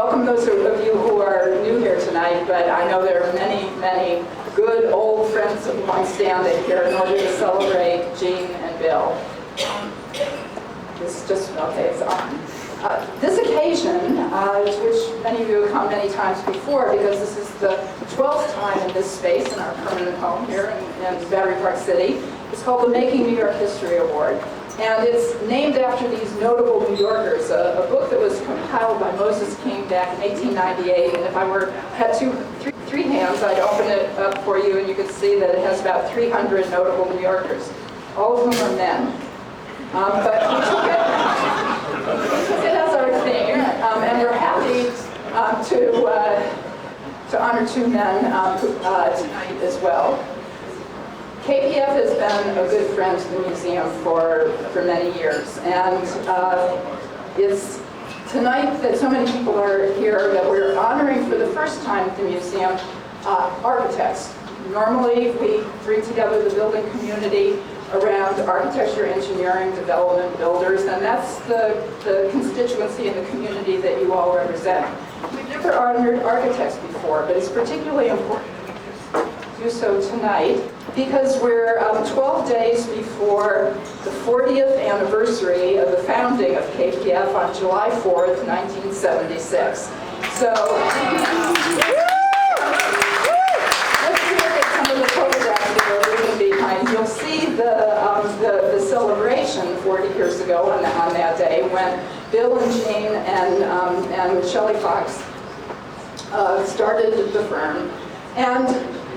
welcome those of you who are new here tonight, but I know there are many, many good old friends of mine standing here in order to celebrate Gene and Bill. It's on. This occasion, which many of you have come many times before, because this is the 12th time in this space in our permanent home here in Battery Park City, is called the Making New York History Award. And it's named after these notable New Yorkers, a book that was compiled by Moses King back in 1898. And if I had three hands, I'd open it up for you, and you could see that it has about 300 notable New Yorkers, all of whom are men. But we took it as our theme, and we're happy to honor two men tonight as well. KPF has been a good friend to the museum for many years, and it's tonight that so many people are here that we're honoring for the first time at the museum architects. Normally we bring together the building community around architecture, engineering, development, builders, and that's the constituency and the community that you all represent. We've never honored architects before, but it's particularly important to do so tonight because we're 12 days before the 40th anniversary of the founding of KPF on July 4th, 1976. So, you'll see the celebration 40 years ago on that day when Bill and Gene and Shelly Fox started the firm. And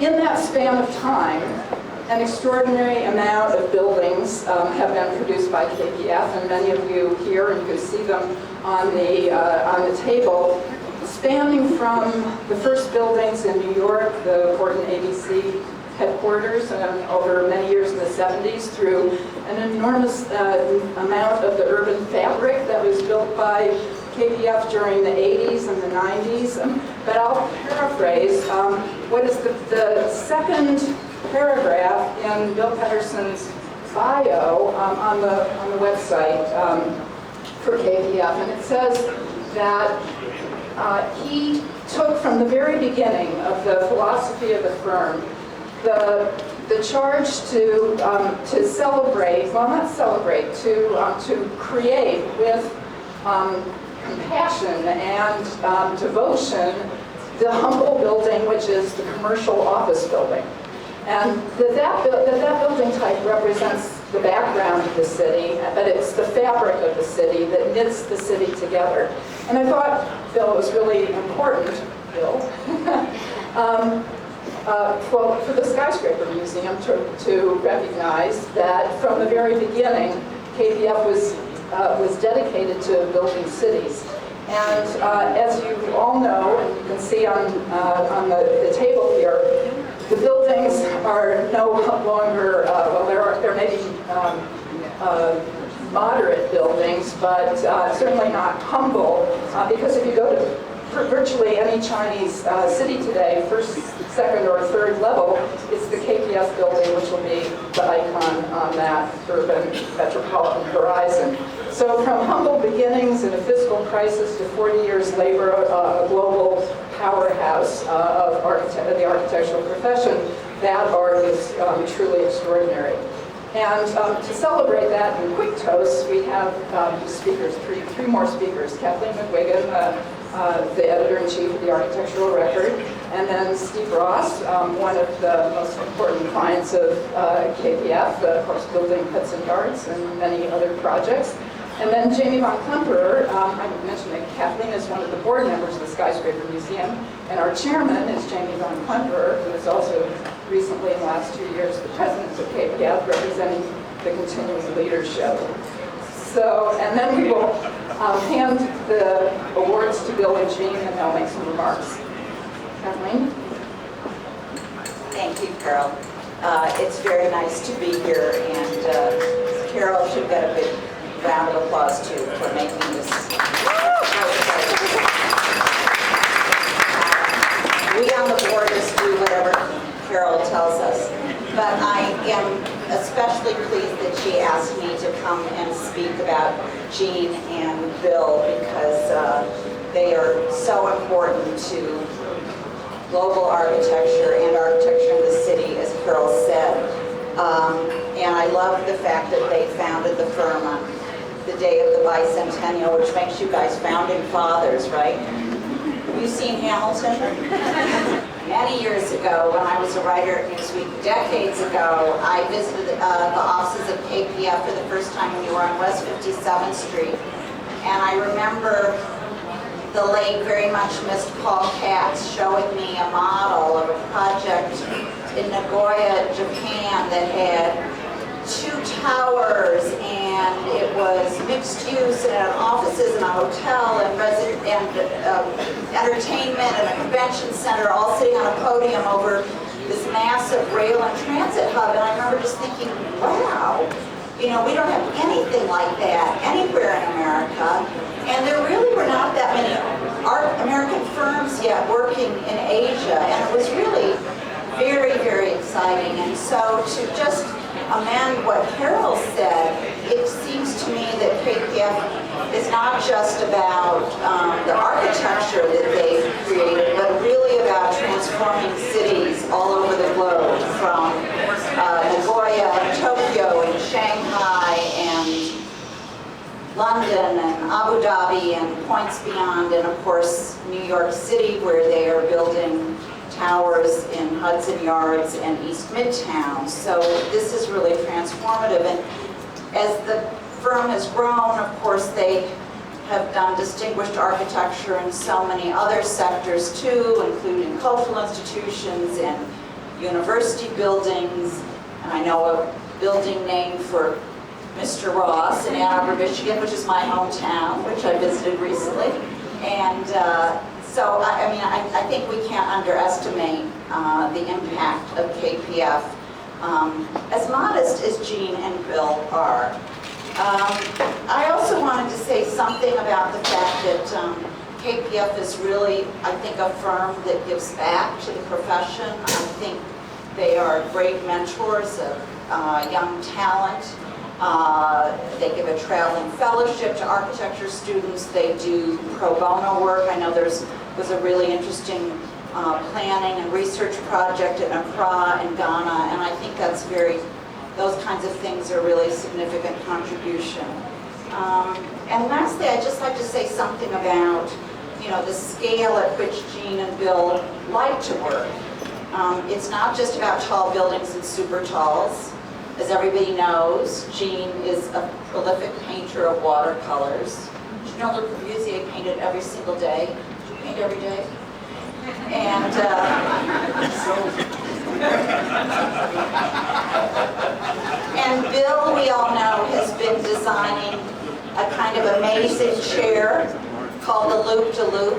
in that span of time, an extraordinary amount of buildings have been produced by KPF, and many of you here, and you can see them on the table, spanning from the first buildings in New York, the Horton ABC headquarters, over many years in the 70s, through an enormous amount of the urban fabric that was built by KPF during the 80s and the 90s. But I'll paraphrase what is the second paragraph in Bill Pedersen's bio on the website for KPF, and it says that he took from the very beginning of the philosophy of the firm the charge to celebrate, well, not celebrate, to create with compassion and devotion the humble building, which is the commercial office building. And that building type represents the background of the city, but it's the fabric of the city that knits the city together. And I thought, Bill, it was really important, Bill, for the Skyscraper Museum to recognize that from the very beginning, KPF was dedicated to building cities. And as you all know, and you can see on the table here, the buildings are no longer, well, there may be moderate buildings, but certainly not humble, because if you go to virtually any Chinese city today, first, second, or third level, it's the KPF building, which will be the icon on that urban metropolitan horizon. So from humble beginnings in a fiscal crisis to 40 years later, a global powerhouse of the architectural profession, that art is truly extraordinary. And to celebrate that in quick toasts, we have speakers, three more speakers. Kathleen McGuigan, the editor-in-chief of the Architectural Record, and then Steve Ross, one of the most important clients of KPF, of course, building Hudson and Yards and many other projects. And then Jamie von Klemperer, I mentioned that Kathleen is one of the board members of the Skyscraper Museum, and our chairman is Jamie von Klemperer, who is also recently, in the last 2 years, the president of KPF, representing the continuing leadership. So, and then we will hand the awards to Bill and Gene, and they'll make some remarks. Kathleen? Thank you, Carol. It's very nice to be here, and Carol should get a big round of applause too for making this. We on the board just do whatever Carol tells us, but I am especially pleased that she asked me to come and speak about Gene and Bill, because they are so important to global architecture and architecture in the city, as Carol said. And I love the fact that they founded the firm on the day of the bicentennial, which makes you guys founding fathers, right? Have you seen Hamilton? Many years ago, when I was a writer at Newsweek, decades ago, I visited the offices of KPF for the first time when you were on West 57th Street. And I remember the late, very much missed Paul Katz showing me a model of a project in Nagoya, Japan that had 2 towers, and it was mixed use, and had offices and a hotel and entertainment and a convention center all sitting on a podium over this massive rail and transit hub. And I remember just thinking, wow, you know, we don't have anything like that anywhere in America. And there really were not that many American firms yet working in Asia, and it was really very, very exciting. And so to just amend what Carol said, it seems to me that KPF is not just about the architecture that they've created, but really about transforming cities all over the globe, from Nagoya, Tokyo, and Shanghai, and London, and Abu Dhabi, and points beyond, and of course New York City, where they are building towers in Hudson Yards and East Midtown. So this is really transformative. And as the firm has grown, of course, they have done distinguished architecture in so many other sectors too, including cultural institutions and university buildings. And I know a building named for Mr. Ross in Ann Arbor, Michigan, which is my hometown, which I visited recently. And so, I think we can't underestimate the impact of KPF, as modest as Gene and Bill are. I also wanted to say something about the fact that KPF is really, I think, a firm that gives back to the profession. I think they are great mentors of young talent. They give a traveling fellowship to architecture students. They do pro bono work. I know was a really interesting planning and research project in Accra in Ghana, and I think those kinds of things are really significant contribution. And lastly, I'd just like to say something about, you know, the scale at which Gene and Bill like to work. It's not just about tall buildings and super talls. As everybody knows, Gene is a prolific painter of watercolors. Did you know Le Corbusier painted every single day? Did you paint every day? And and Bill, we all know, has been designing a kind of amazing chair called the Loop-de-Loop,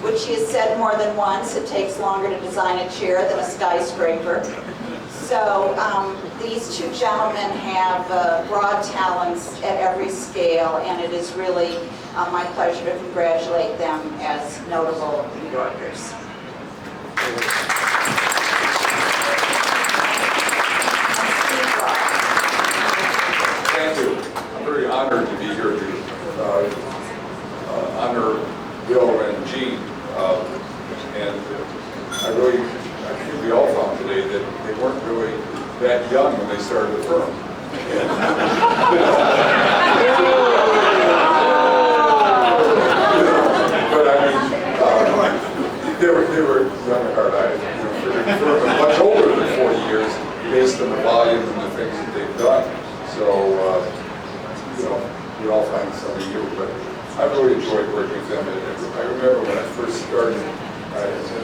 which he has said more than once, it takes longer to design a chair than a skyscraper. So these two gentlemen have broad talents at every scale, and it is really my pleasure to congratulate them as notable New Yorkers. Thank you. I'm very honored to be here to honor Bill and Gene. And I think we all found today that they weren't really that young when they started the firm. But I mean, they were young at heart. The firm is much older than 40 years based on the volume and the things that they've done. So, we all find something new, but I really enjoyed working with them. I remember when I first started,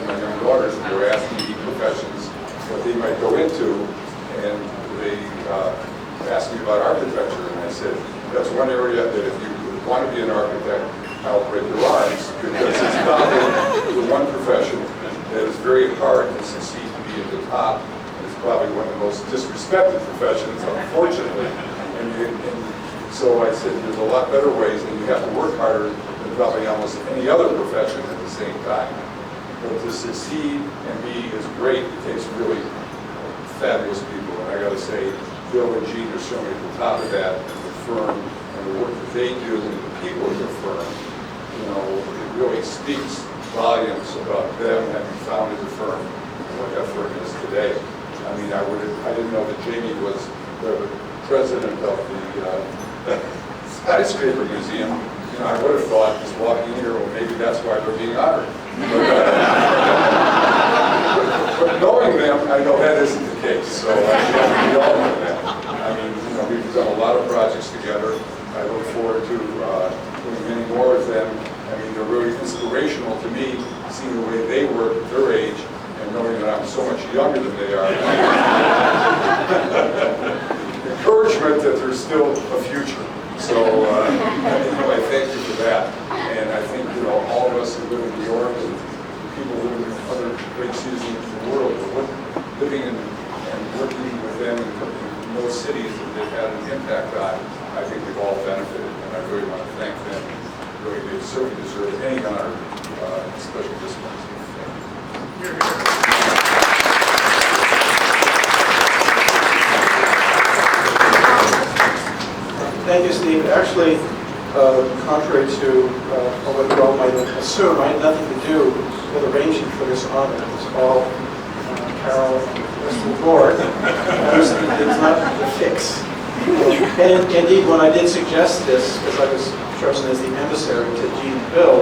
my young daughters, they were asking me professions, what they might go into, and they asked me about architecture, and I said, that's one area that if you want to be an architect, I'll break your arms, because it's probably the one profession that is very hard to succeed to be at the top. It's probably one of the most disrespected professions, unfortunately. And so I said, there's a lot better ways, and you have to work harder than probably almost any other profession at the same time. But to succeed and be as great, it takes really fabulous people. And I got to say, Bill and Gene are showing at the top of that, and the firm, and the work that they do, and the people of the firm. You know, it really speaks volumes about them having founded the firm and what that firm is today. I mean, I didn't know that Jamie was the president of the Skyscraper Museum. You know, I would have thought, just walking here, well, maybe that's why they're being honored. But knowing them, I know that isn't the case. So we all know that. I mean, you know, we've done a lot of projects together. I look forward to doing many more with them. I mean, they're really inspirational to me, seeing the way they work at their age, and knowing that I'm so much younger than they are. Encouragement that there's still a future. So, I thank you for that. And I think, you know, all of us who live in New York and people who live in other great cities in the world, living in and working with them in those cities that they've had an impact on, I think we've all benefited. And I really want to thank them. Really, they certainly deserve any honor, especially this one. Thank you. Thank you, Steve. Actually, contrary to what you all might assume, I had nothing to do with arranging for this honor. It was all Carol and the rest of the board. It's not a fix. And indeed, when I did suggest this, because I was chosen as the emissary to Gene and Bill,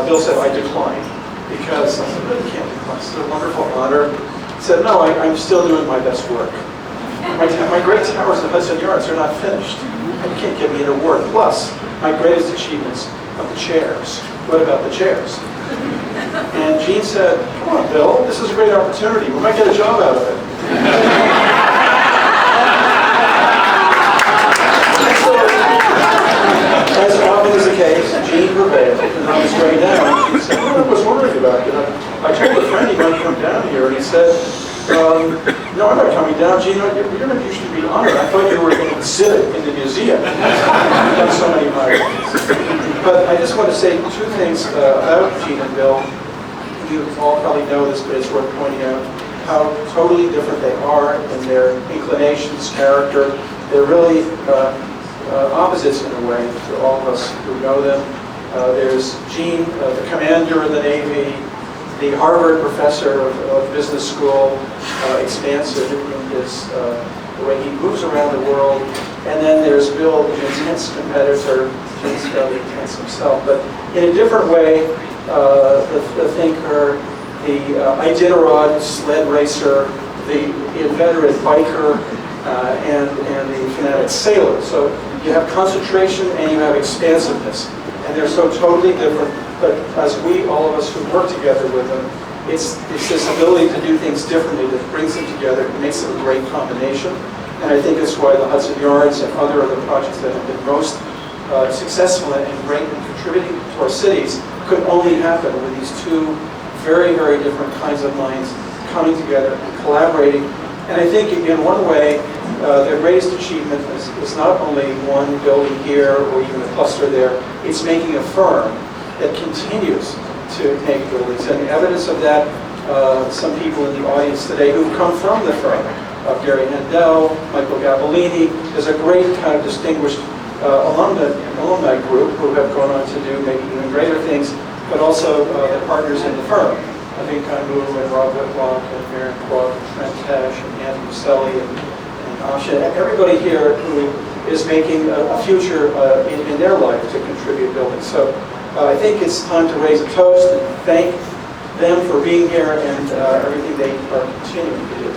Bill said I declined. Because I said, really can't decline. It's a wonderful honor. He said, no, I'm still doing my best work. My great towers in Hudson Yards are not finished. You can't give me an award. Plus, my greatest achievements are the chairs. What about the chairs? And Gene said, come on, Bill, this is a great opportunity. We might get a job out of it. So, as often is the case, Gene prevailed, and I was going down. He said, well, I was wondering about it. I told a friend he might come down here, and he said, no, I'm not coming down. Gene, you're going to usually be honored. I thought you were going to exhibit in the museum. You've done so many honors. But I just want to say two things about Gene and Bill. You all probably know this, but it's worth pointing out how totally different they are in their inclinations, character. They're really opposites in a way to all of us who know them. There's Gene, the commander of the Navy, the Harvard professor of business school, expansive in his, the way he moves around the world. And then there's Bill, the intense competitor. Gene's fairly intense himself, but in a different way, the thinker, the Iditarod sled racer, the inveterate biker, and the fanatic sailor. So you have concentration and you have expansiveness. And they're so totally different, but as all of us who work together with them, it's this ability to do things differently that brings them together and makes them a great combination. And I think that's why the Hudson Yards and other projects that have been most successful and great in contributing to our cities could only happen with these two very, very different kinds of minds coming together and collaborating. And I think in one way, their greatest achievement is not only one building here or even a cluster there, it's making a firm that continues to make buildings. And evidence of that, some people in the audience today who've come from the firm, Gary Handel, Michael Gabolini. There's a great kind of distinguished alumni group who have gone on to do maybe even greater things, but also the partners in the firm. I think Kanbu and Rob Whitlock and Maren Clark and Trent Tash and Anthony Maselli and Asha, and everybody here who is making a future in their life to contribute buildings. So I think it's time to raise a toast and thank them for being here and everything they are continuing to do.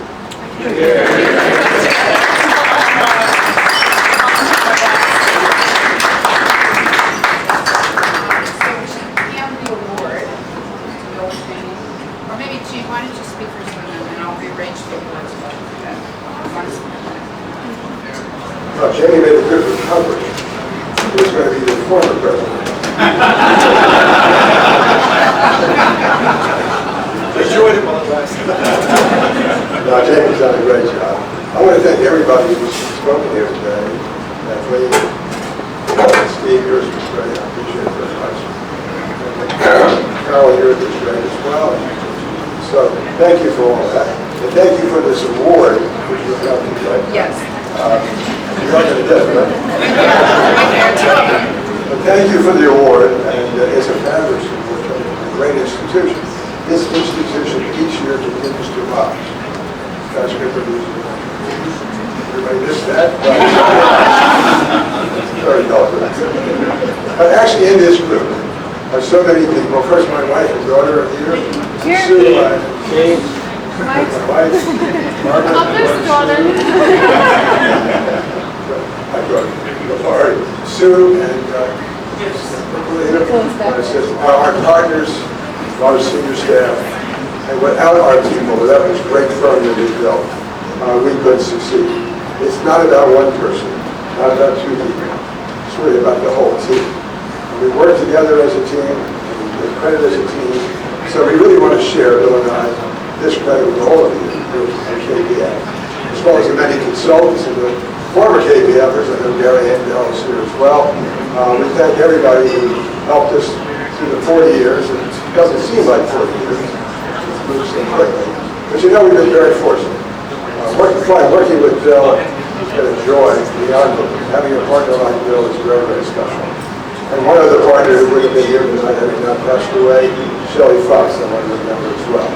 Well, Jamie made a good recovery. He was going to be the former president. Enjoyed it while it lasted. No, Jamie's done a great job. I want to thank everybody who's spoken here today. Kathleen, Steve, yours was great. I appreciate it very much. Carol, yours was great as well. So thank you for all that. And thank you for this award, which you're about to get. Yes. You're not going to get it, right? But thank you for the award, and as a founders, the greatest institution. This institution each year continues to rise. Skyscraper Museum. Everybody missed that? Very helpful. But actually in this group are so many people. First, my wife and daughter are here. Sue, James, my wife, Margaret. My daughter, Laurie, Sue, and our partners, our senior staff, and without our people, without this great firm that we built, we couldn't succeed. It's not about one person, not about two people. It's really about the whole team. We work together as a team, and we get credit as a team. So we really want to share, Bill and I, this credit with all of you at KBF, as well as the many consultants and the former KBFers. I know Gary Handel is here as well. We thank everybody who helped us through the 40 years. And it doesn't seem like 40 years. It's moved so quickly. But you know we've been very fortunate. Working with Bill has been a joy beyond having a partner like Bill is very, very special. And one other partner who would have been here tonight having not passed away, Shelly Fox, I want to remember as well.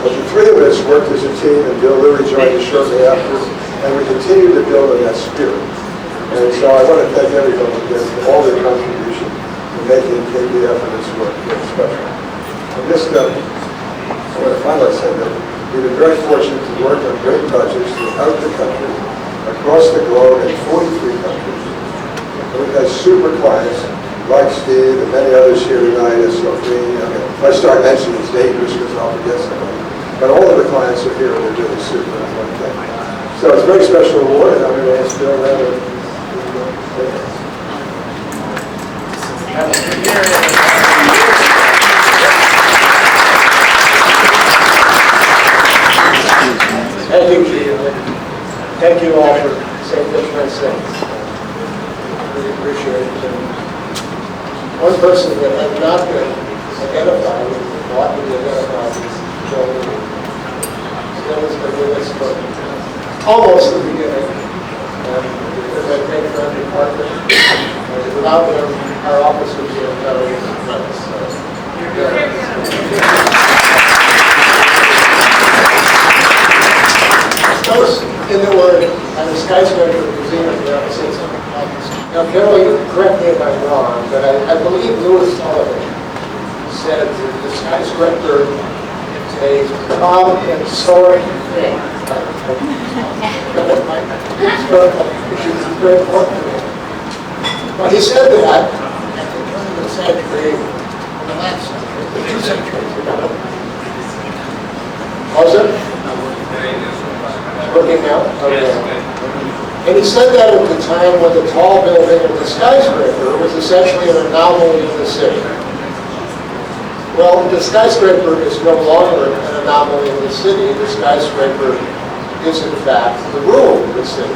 But the three of us worked as a team, and Bill Leary joined us shortly after, and we continue to build on that spirit. And so I want to thank everyone again for all their contribution to making KBF and its work very special. And this, I want to finally say that we've been very fortunate to work on great projects throughout the country, across the globe in 43 countries. And we've had super clients like Steve and many others here tonight, as Sophie. If I start mentioning, it's dangerous because I'll forget somebody. But all of the clients are here and they're really super. I want to thank them. So it's a very special award, and I'm going to ask Bill now to Thank you, Gene. Thank you all for saying what you might say. Really appreciate it. One person that has not been identified, and ought to be identified, is Joe Lee. Bill has been with us for almost the beginning. Because I came from the department, without them, our office would be a very place. Those in the word at the Skyscraper Museum, now Carol, you can correct me if I'm wrong, but I believe Louis Sullivan said that the skyscraper is a calm and soaring thing. Which is very important to me. When he said that, at the turn of the century, the last century, the 2 centuries ago, was it? Working out? Okay. And he said that at the time when the tall building of the skyscraper was essentially an anomaly in the city. Well, the skyscraper is no longer an anomaly in the city. The skyscraper is, in fact, the rule of the city.